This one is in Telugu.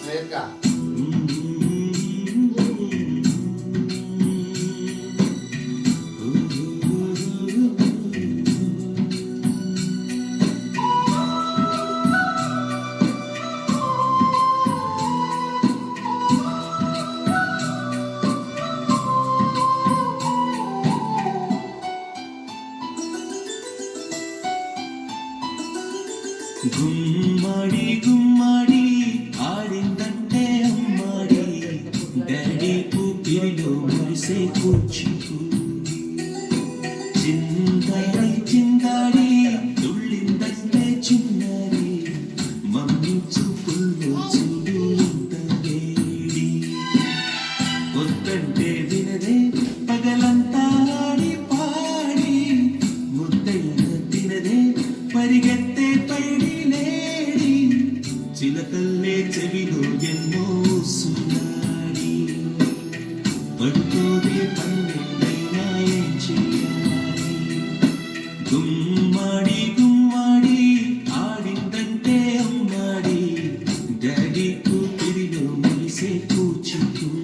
రేఖ గుమ్మడి గుమ్మడి ఆడిందంటే అమ్మాడి డాడీ ఊపిరిలో మురిసే కూచిపూడి చిందాడి చిందాడి తుళ్ళిందంటే చిన్నారి మమ్మీ చూపుల్లో చూడు ఇంత వేడి వద్దంటే వినదే పగలంతా ఆడి పాడి ముద్దైన తినదే పరిగెత్తే పైడి చిలకల్లే చెవిలో ఎన్నో సున్నాడి పడుకోదే పన్నెండైనా ఏం చెయ్యాలి గుమ్మాడి గుమ్మాడి ఆడిందంటే అమ్మాడి డాడీ కూతురిలో మురిసే కూచిపూడి